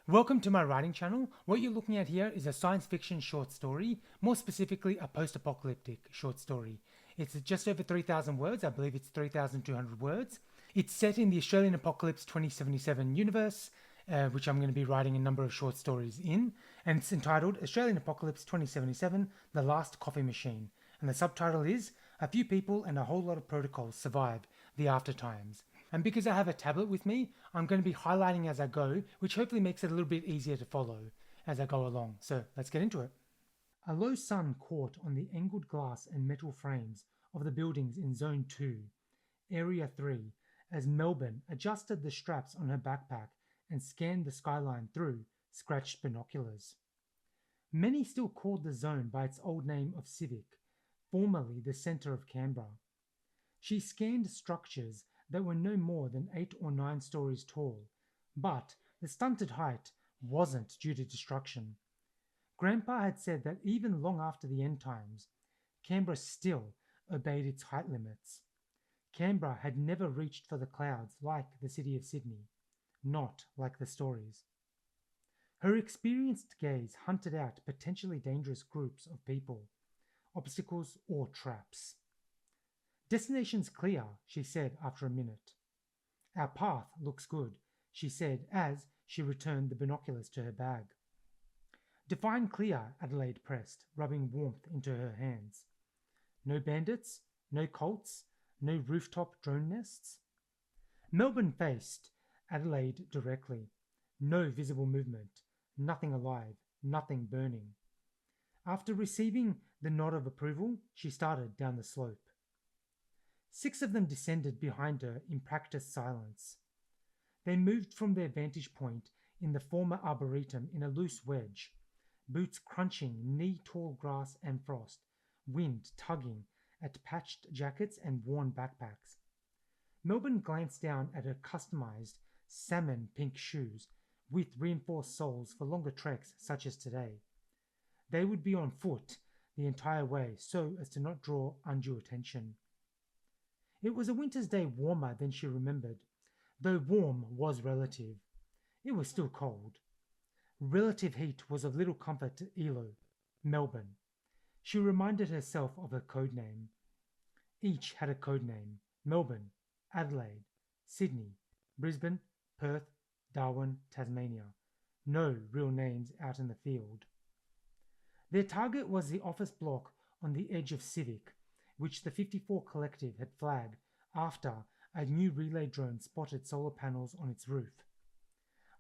Welcome to my writing channel. What you're looking at here is a science fiction short story, more specifically a post-apocalyptic short story. It's just over 3,000 words, I believe it's 3,200 words. It's set in the Australian Apocalypse 2077 universe, which I'm going to be writing a number of short stories in, and it's entitled Australian Apocalypse 2077, The Last Coffee Machine. And the subtitle is A Few People and a Whole Lot of Protocols Survive the After Times. And because I have a tablet with me, I'm going to be highlighting as I go, which hopefully makes it a little bit easier to follow as I go along. So let's get into it. A low sun caught on the angled glass and metal frames of the buildings in Zone 2, Area 3, as Melbourne adjusted the straps on her backpack and scanned the skyline through scratched binoculars. Many still called the zone by its old name of Civic, formerly the centre of Canberra. She scanned structures that were no more than 8 or 9 stories tall, but the stunted height wasn't due to destruction. Grandpa had said that even long after the end times, Canberra still obeyed its height limits. Canberra had never reached for the clouds like the city of Sydney, not like the stories. Her experienced gaze hunted out potentially dangerous groups of people, obstacles or traps. Destination's clear, she said after a minute. Our path looks good, she said as she returned the binoculars to her bag. Define clear, Adelaide pressed, rubbing warmth into her hands. No bandits, no cults, no rooftop drone nests? Melbourne faced Adelaide directly. No visible movement, nothing alive, nothing burning. After receiving the nod of approval, she started down the slope. 6 of them descended behind her in practiced silence. They moved from their vantage point in the former arboretum in a loose wedge, boots crunching knee-tall grass and frost, wind tugging at patched jackets and worn backpacks. Melbourne glanced down at her customized salmon pink shoes with reinforced soles for longer treks such as today. They would be on foot the entire way so as to not draw undue attention. It was a winter's day warmer than she remembered, though warm was relative. It was still cold. Relative heat was of little comfort to Elo, Melbourne. She reminded herself of her code name. Each had a code name: Melbourne, Adelaide, Sydney, Brisbane, Perth, Darwin, Tasmania. No real names out in the field. Their target was the office block on the edge of Civic, which the 54 Collective had flagged after a new relay drone spotted solar panels on its roof.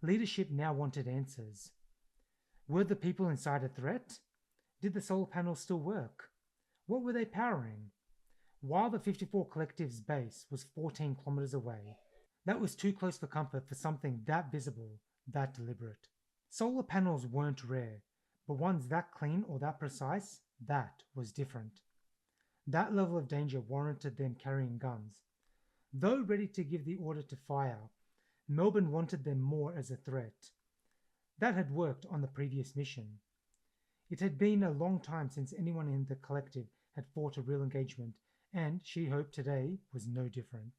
Leadership now wanted answers. Were the people inside a threat? Did the solar panels still work? What were they powering? While the 54 Collective's base was 14 kilometers away, that was too close for comfort for something that visible, that deliberate. Solar panels weren't rare, but ones that clean or that precise, that was different. That level of danger warranted them carrying guns. Though ready to give the order to fire, Melbourne wanted them more as a threat. That had worked on the previous mission. It had been a long time since anyone in the collective had fought a real engagement, and she hoped today was no different.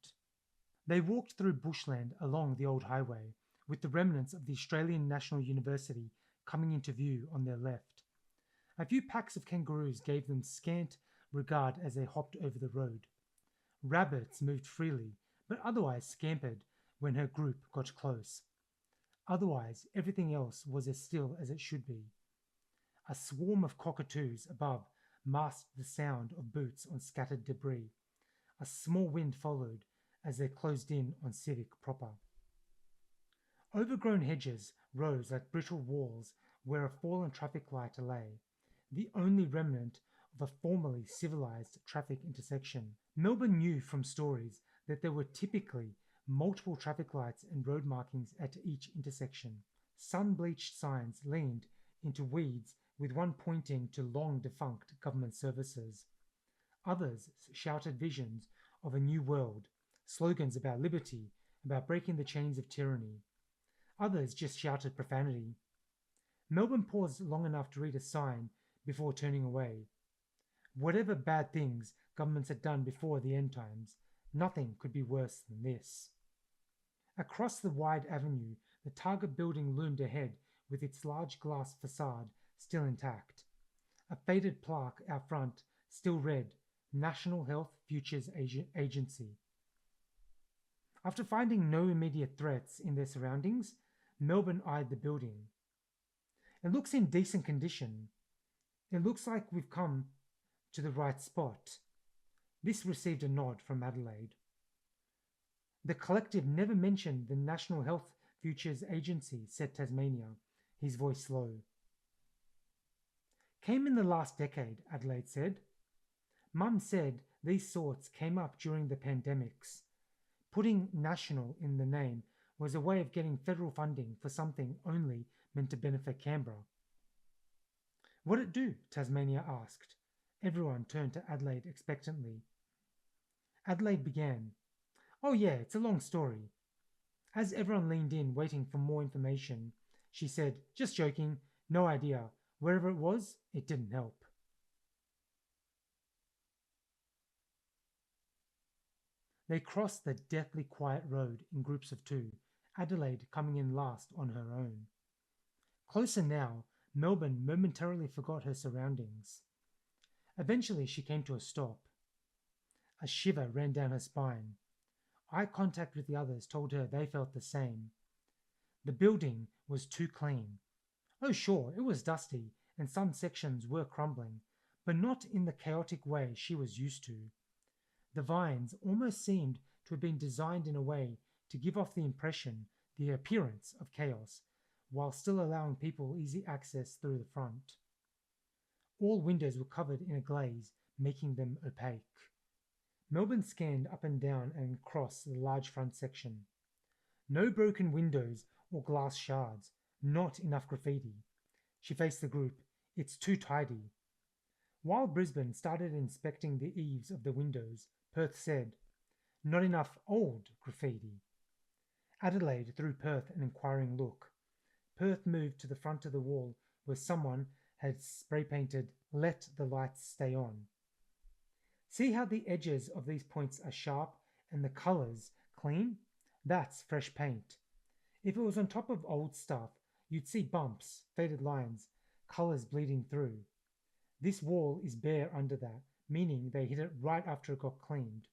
They walked through bushland along the old highway, with the remnants of the Australian National University coming into view on their left. A few packs of kangaroos gave them scant regard as they hopped over the road. Rabbits moved freely, but otherwise scampered when her group got close. Otherwise, everything else was as still as it should be. A swarm of cockatoos above masked the sound of boots on scattered debris. A small wind followed as they closed in on Civic proper. Overgrown hedges rose like brittle walls where a fallen traffic light lay, the only remnant of a formerly civilized traffic intersection. Melbourne knew from stories that there were typically multiple traffic lights and road markings at each intersection. Sun-bleached signs leaned into weeds, with one pointing to long-defunct government services. Others shouted visions of a new world, slogans about liberty, about breaking the chains of tyranny. Others just shouted profanity. Melbourne paused long enough to read a sign before turning away. Whatever bad things governments had done before the end times, nothing could be worse than this. Across the wide avenue, The Target building loomed ahead with its large glass facade still intact. A faded plaque out front still read National Health Futures Agency. After finding no immediate threats in their surroundings, Melbourne eyed the building. It looks in decent condition. It looks like we've come to the right spot. This received a nod from Adelaide. The collective never mentioned the National Health Futures Agency, said Tasmania, his voice low. Came in the last decade, Adelaide said. Mum said these sorts came up during the pandemics. Putting national in the name was a way of getting federal funding for something only meant to benefit Canberra. What'd it do? Tasmania asked. Everyone turned to Adelaide expectantly. Adelaide began. Oh yeah, it's a long story. As everyone leaned in, waiting for more information, she said, just joking, no idea. Wherever it was, it didn't help. They crossed the deathly quiet road in groups of two, Adelaide coming in last on her own. Closer now, Melbourne momentarily forgot her surroundings. Eventually, she came to a stop. A shiver ran down her spine. Eye contact with the others told her they felt the same. The building was too clean. Oh, sure, it was dusty, and some sections were crumbling, but not in the chaotic way she was used to. The vines almost seemed to have been designed in a way to give off the appearance of chaos, while still allowing people easy access through the front. All windows were covered in a glaze, making them opaque. Melbourne scanned up and down and across the large front section. No broken windows or glass shards, not enough graffiti. She faced the group. It's too tidy. While Brisbane started inspecting the eaves of the windows, Perth said, not enough old graffiti. Adelaide threw Perth an inquiring look. Perth moved to the front of the wall where someone had spray painted, let the lights stay on. See how the edges of these points are sharp and the colors clean? That's fresh paint. If it was on top of old stuff, you'd see bumps, faded lines, colors bleeding through. This wall is bare under that, meaning they hit it right after it got cleaned.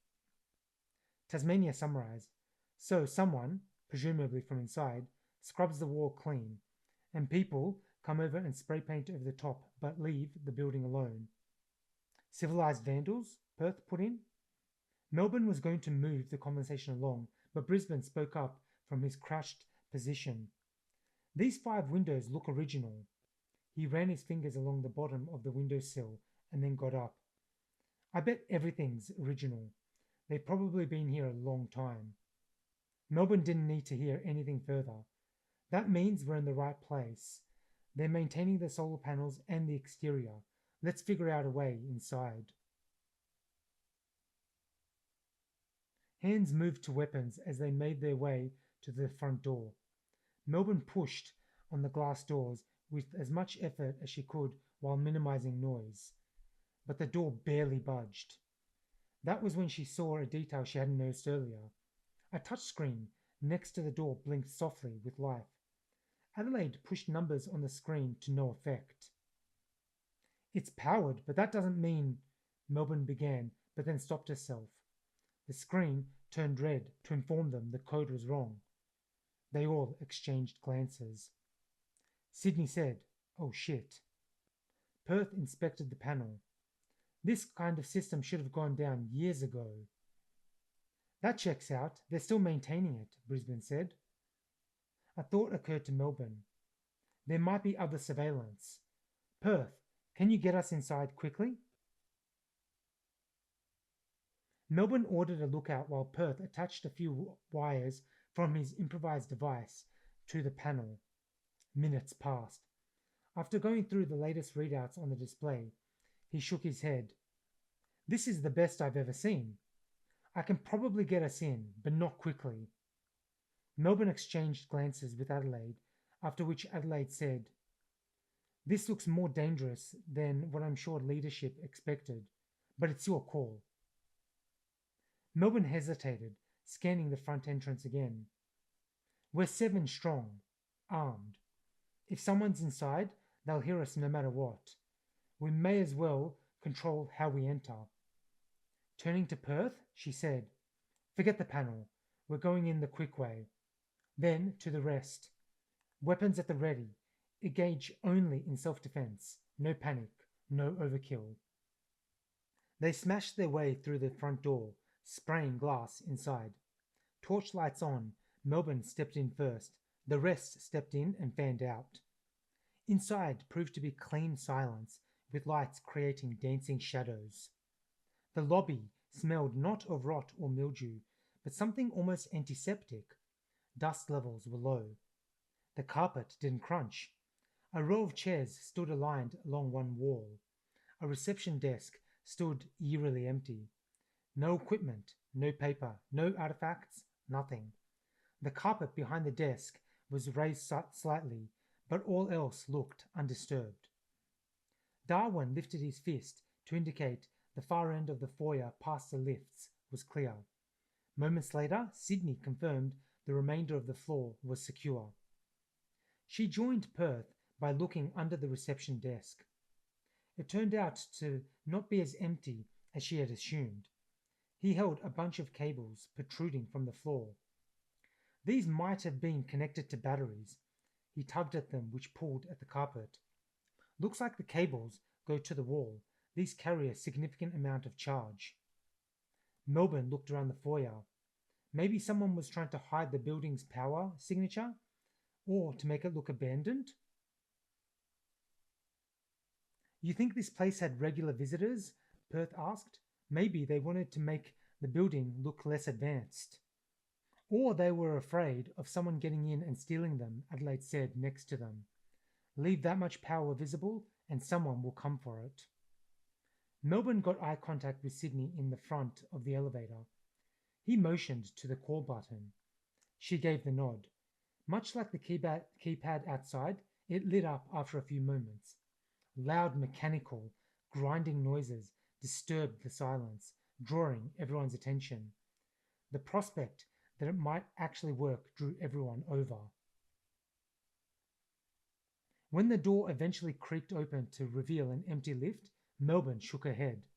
Tasmania summarized. So someone, presumably from inside, scrubs the wall clean, and people come over and spray paint over the top but leave the building alone. Civilized vandals? Perth put in. Melbourne was going to move the conversation along, but Brisbane spoke up from his crouched position. These 5 windows look original. He ran his fingers along the bottom of the windowsill and then got up. I bet everything's original. They've probably been here a long time. Melbourne didn't need to hear anything further. That means we're in the right place. They're maintaining the solar panels and the exterior. Let's figure out a way inside. Hands moved to weapons as they made their way to the front door. Melbourne pushed on the glass doors with as much effort as she could while minimizing noise. But the door barely budged. That was when she saw a detail she hadn't noticed earlier. A touchscreen next to the door blinked softly with life. Adelaide pushed numbers on the screen to no effect. It's powered, but that doesn't mean, Melbourne began, but then stopped herself. The screen turned red to inform them the code was wrong. They all exchanged glances. Sydney said, "Oh shit." Perth inspected the panel. This kind of system should have gone down years ago. That checks out. They're still maintaining it, Brisbane said. A thought occurred to Melbourne. There might be other surveillance. Perth, can you get us inside quickly? Melbourne ordered a lookout while Perth attached a few wires from his improvised device to the panel. Minutes passed. After going through the latest readouts on the display, he shook his head. This is the best I've ever seen. I can probably get us in, but not quickly. Melbourne exchanged glances with Adelaide, after which Adelaide said, "This looks more dangerous than what I'm sure leadership expected, but it's your call." Melbourne hesitated, scanning the front entrance again. We're 7 strong, armed. If someone's inside, they'll hear us no matter what. We may as well control how we enter. Turning to Perth, she said, "Forget the panel. We're going in the quick way." Then, to the rest, "Weapons at the ready. Engage only in self defense. No panic. No overkill." They smashed their way through the front door, spraying glass inside. Torchlights on, Melbourne stepped in first. The rest stepped in and fanned out. Inside proved to be clean silence, with lights creating dancing shadows. The lobby smelled not of rot or mildew, but something almost antiseptic. Dust levels were low. The carpet didn't crunch. A row of chairs stood aligned along one wall. A reception desk stood eerily empty. No equipment, no paper, no artifacts, nothing. The carpet behind the desk was raised slightly, but all else looked undisturbed. Darwin lifted his fist to indicate the far end of the foyer past the lifts was clear. Moments later, Sydney confirmed the remainder of the floor was secure. She joined Perth by looking under the reception desk. It turned out to not be as empty as she had assumed. He held a bunch of cables protruding from the floor. These might have been connected to batteries. He tugged at them, which pulled at the carpet. "Looks like the cables go to the wall. These carry a significant amount of charge." Melbourne looked around the foyer. Maybe someone was trying to hide the building's power signature, or to make it look abandoned. "You think this place had regular visitors?" Perth asked. "Maybe they wanted to make the building look less advanced." "Or they were afraid of someone getting in and stealing them," Adelaide said next to them. "Leave that much power visible and someone will come for it." Melbourne got eye contact with Sydney in the front of the elevator. He motioned to the call button. She gave the nod. Much like the keypad outside, it lit up after a few moments. Loud mechanical, grinding noises disturbed the silence, drawing everyone's attention. The prospect that it might actually work drew everyone over. When the door eventually creaked open to reveal an empty lift, Melbourne shook her head.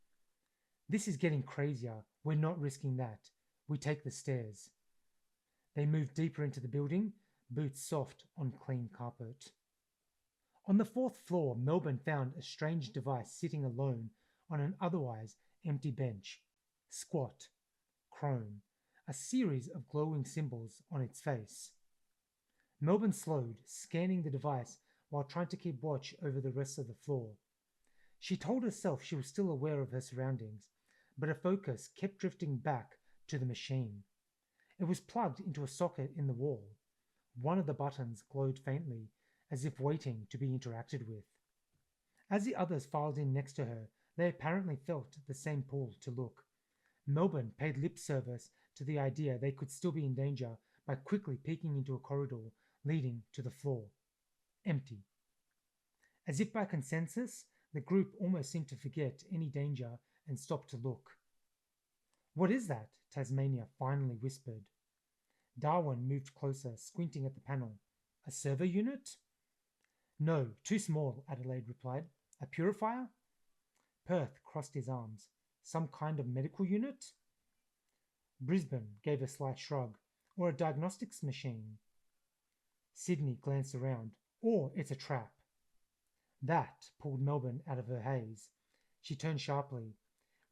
"This is getting crazier. We're not risking that. We take the stairs." They moved deeper into the building, boots soft on clean carpet. On the 4th floor, Melbourne found a strange device sitting alone on an otherwise empty bench. Squat, chrome, a series of glowing symbols on its face. Melbourne slowed, scanning the device while trying to keep watch over the rest of the floor. She told herself she was still aware of her surroundings, but her focus kept drifting back to the machine. It was plugged into a socket in the wall. One of the buttons glowed faintly, as if waiting to be interacted with. As the others filed in next to her, they apparently felt the same pull to look. Melbourne paid lip service to the idea they could still be in danger by quickly peeking into a corridor leading to the floor. Empty. As if by consensus, the group almost seemed to forget any danger and stop to look. "What is that?" Tasmania finally whispered. Darwin moved closer, squinting at the panel. "A server unit?" "No, too small," Adelaide replied. "A purifier?" Perth crossed his arms. "Some kind of medical unit?" Brisbane gave a slight shrug. "Or a diagnostics machine." Sydney glanced around. "Or it's a trap." That pulled Melbourne out of her haze. She turned sharply.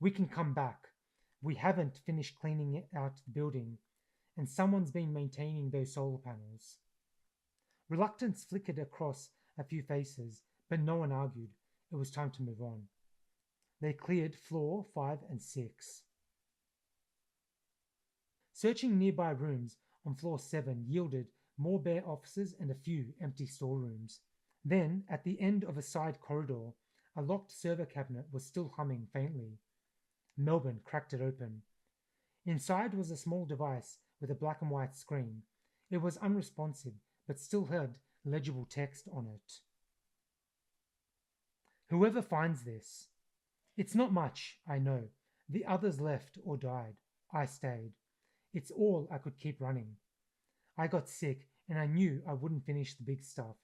"We can come back. We haven't finished cleaning out the building, and someone's been maintaining those solar panels." Reluctance flickered across a few faces, but no one argued. It was time to move on. They cleared floor 5 and 6. Searching nearby rooms on floor 7 yielded more bare offices and a few empty storerooms. Then, at the end of a side corridor, a locked server cabinet was still humming faintly. Melbourne cracked it open. Inside was a small device with a black and white screen. It was unresponsive, but still had legible text on it. "Whoever finds this. It's not much, I know. The others left or died. I stayed. It's all I could keep running. I got sick and I knew I wouldn't finish the big stuff.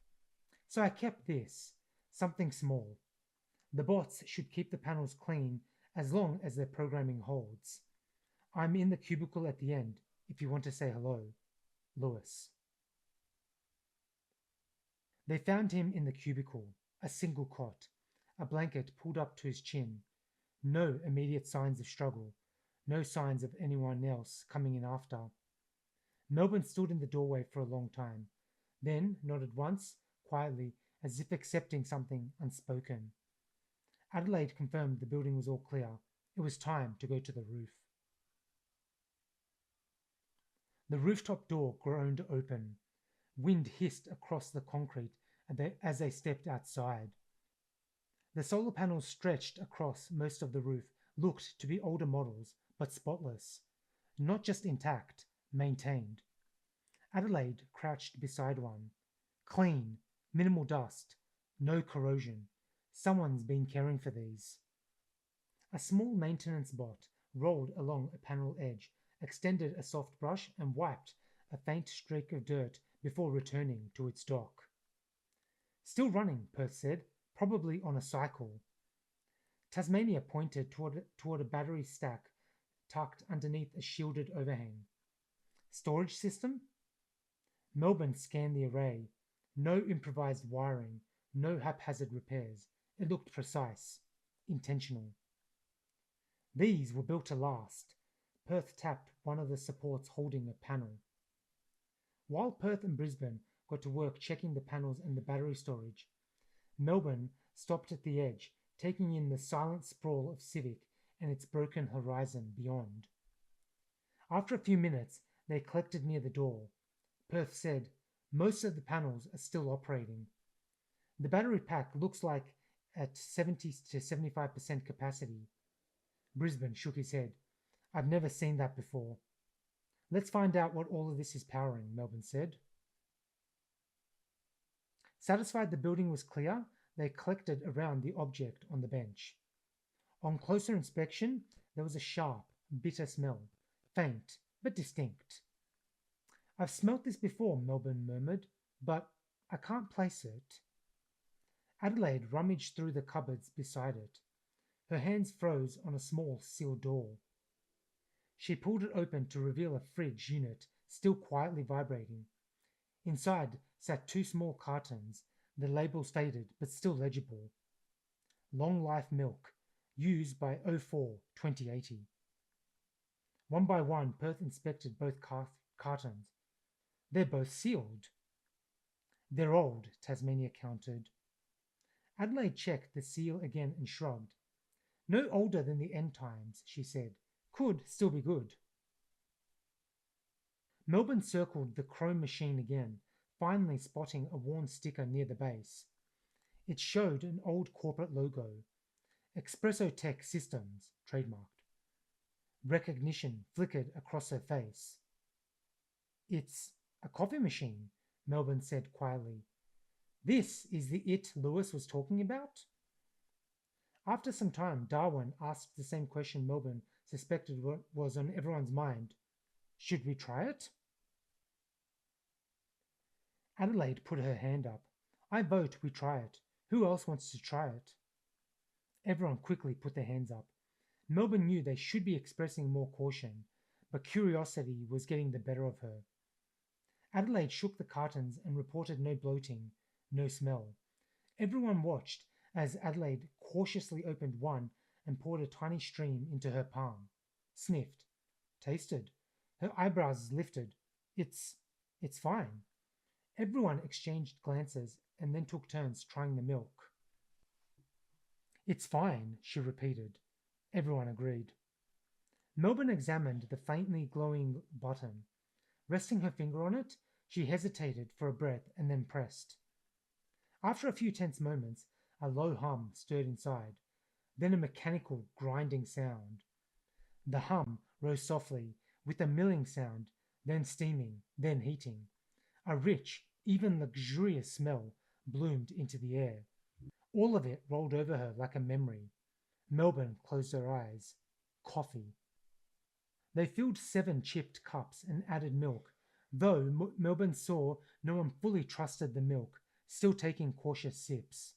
So I kept this, something small. The bots should keep the panels clean as long as their programming holds. I'm in the cubicle at the end if you want to say hello, Lewis. They found him in the cubicle, a single cot, a blanket pulled up to his chin. No immediate signs of struggle, no signs of anyone else coming in after. Melbourne stood in the doorway for a long time, then nodded once, quietly, as if accepting something unspoken. Adelaide confirmed the building was all clear. It was time to go to the roof. The rooftop door groaned open. Wind hissed across the concrete as they stepped outside. The solar panels stretched across most of the roof looked to be older models, but spotless. Not just intact, maintained. Adelaide crouched beside one. Clean, minimal dust, no corrosion. Someone's been caring for these. A small maintenance bot rolled along a panel edge, extended a soft brush, and wiped a faint streak of dirt before returning to its dock. Still running, Perth said, probably on a cycle. Tasmania pointed toward a battery stack tucked underneath a shielded overhang. Storage system? Melbourne scanned the array. No improvised wiring, no haphazard repairs. It looked precise, intentional. These were built to last. Perth tapped one of the supports holding a panel. While Perth and Brisbane got to work checking the panels and the battery storage, Melbourne stopped at the edge, taking in the silent sprawl of Civic and its broken horizon beyond. After a few minutes, they collected near the door. Perth said, "Most of the panels are still operating. The battery pack looks like at 70 to 75% capacity." Brisbane shook his head. "I've never seen that before." "Let's find out what all of this is powering," Melbourne said. Satisfied the building was clear, they collected around the object on the bench. On closer inspection, there was a sharp, bitter smell, faint but distinct. "I've smelt this before," Melbourne murmured, "but I can't place it." Adelaide rummaged through the cupboards beside it. Her hands froze on a small sealed door. She pulled it open to reveal a fridge unit still quietly vibrating. Inside sat two small cartons, the labels faded but still legible. Long life milk, used by 04-2080. One by one, Perth inspected both cartons. "They're both sealed." "They're old," Tasmania countered. Adelaide checked the seal again and shrugged. "No older than the end times," she said. "Could still be good." Melbourne circled the chrome machine again, finally spotting a worn sticker near the base. It showed an old corporate logo. Espresso Tech Systems, trademarked. Recognition flickered across her face. "It's a coffee machine," Melbourne said quietly. "This is the it Lewis was talking about?" After some time, Darwin asked the same question Melbourne suspected was on everyone's mind. "Should we try it?" Adelaide put her hand up. "I vote we try it. Who else wants to try it?" Everyone quickly put their hands up. Melbourne knew they should be expressing more caution, but curiosity was getting the better of her. Adelaide shook the cartons and reported no bloating, no smell. Everyone watched as Adelaide cautiously opened one and poured a tiny stream into her palm. Sniffed. Tasted. Her eyebrows lifted. It's fine." Everyone exchanged glances and then took turns trying the milk. "It's fine," she repeated. Everyone agreed. Melbourne examined the faintly glowing button. Resting her finger on it, she hesitated for a breath and then pressed. After a few tense moments, a low hum stirred inside, then a mechanical grinding sound. The hum rose softly, with a milling sound, then steaming, then heating. A rich, even luxurious smell bloomed into the air. All of it rolled over her like a memory. Melbourne closed her eyes. Coffee. They filled 7 chipped cups and added milk, Though Melbourne saw no one fully trusted the milk, still taking cautious sips.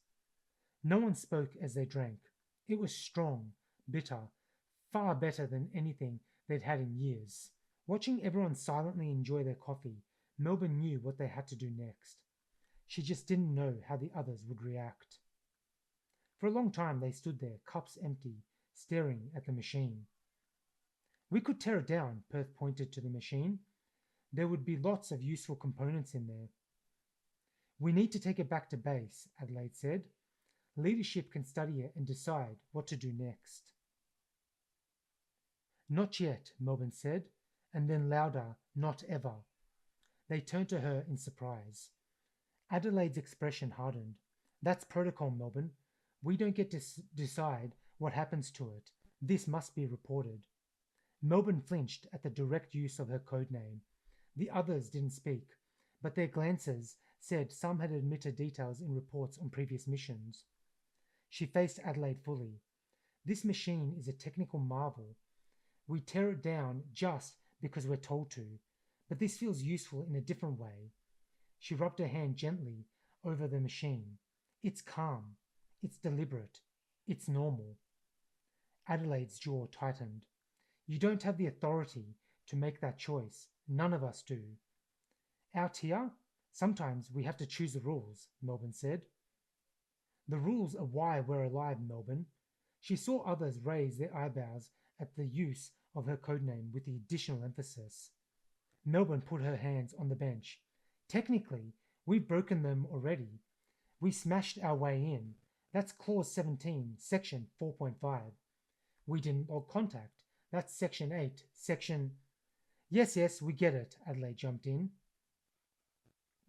No one spoke as they drank. It was strong, bitter, far better than anything they'd had in years. Watching everyone silently enjoy their coffee, Melbourne knew what they had to do next. She just didn't know how the others would react. For a long time they stood there, cups empty, staring at the machine. We could tear it down, Perth pointed to the machine. There would be lots of useful components in there. We need to take it back to base, Adelaide said. Leadership can study it and decide what to do next. Not yet, Melbourne said, and then louder, not ever. They turned to her in surprise. Adelaide's expression hardened. That's protocol, Melbourne. We don't get to decide what happens to it. This must be reported. Melbourne flinched at the direct use of her code name. The others didn't speak, but their glances said some had admitted details in reports on previous missions. She faced Adelaide fully. This machine is a technical marvel. We tear it down just because we're told to, but this feels useful in a different way. She rubbed her hand gently over the machine. It's calm. It's deliberate. It's normal. Adelaide's jaw tightened. You don't have the authority to make that choice. None of us do. Out here, sometimes we have to choose the rules, Melbourne said. The rules are why we're alive, Melbourne. She saw others raise their eyebrows at the use of her codename with the additional emphasis. Melbourne put her hands on the bench. Technically, we've broken them already. We smashed our way in. That's Clause 17, Section 4.5. We didn't log contact. That's Section 8, Section... Yes, we get it, Adelaide jumped in.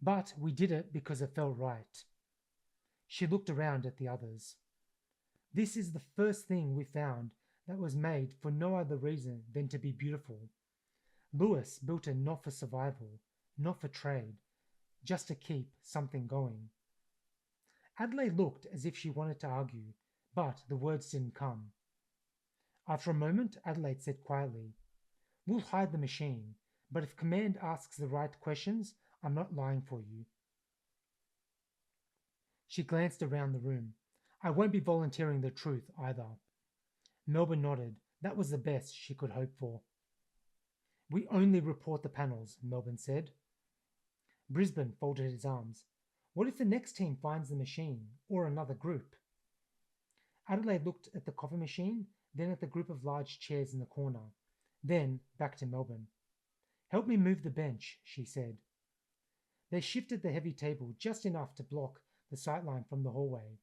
But we did it because it felt right. She looked around at the others. This is the first thing we found that was made for no other reason than to be beautiful. Lewis built it not for survival, not for trade, just to keep something going. Adelaide looked as if she wanted to argue, but the words didn't come. After a moment, Adelaide said quietly, We'll hide the machine, but if Command asks the right questions, I'm not lying for you. She glanced around the room. I won't be volunteering the truth either. Melbourne nodded. That was the best she could hope for. We only report the panels, Melbourne said. Brisbane folded his arms. What if the next team finds the machine, or another group? Adelaide looked at the coffee machine, then at the group of large chairs in the corner, then back to Melbourne. Help me move the bench, she said. They shifted the heavy table just enough to block the sightline from the hallway.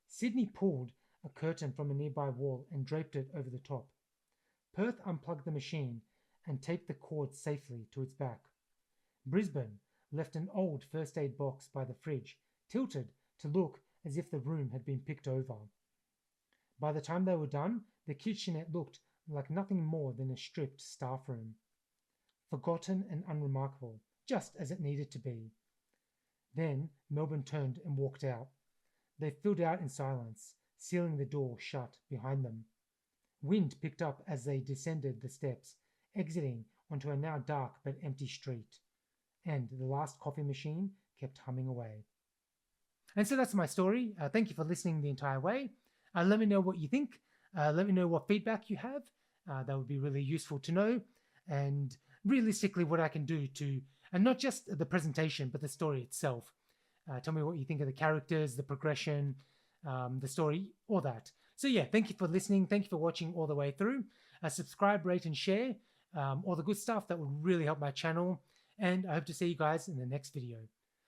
Sydney pulled a curtain from a nearby wall and draped it over the top. Perth unplugged the machine and taped the cord safely to its back. Brisbane left an old first aid box by the fridge, tilted to look as if the room had been picked over. By the time they were done, the kitchenette looked like nothing more than a stripped staff room. Forgotten and unremarkable, just as it needed to be. Then Melbourne turned and walked out. They filed out in silence, sealing the door shut behind them. Wind picked up as they descended the steps, exiting onto a now dark but empty street. And the last coffee machine kept humming away. And so that's my story. Thank you for listening the entire way. Let me know what you think. Let me know what feedback you have. That would be really useful to know. And realistically, what I can do to, and not just the presentation, but the story itself. Tell me what you think of the characters, the progression, the story, all that. So yeah, thank you for listening. Thank you for watching all the way through. Subscribe, rate, and share all the good stuff. That would really help my channel. And I hope to see you guys in the next video.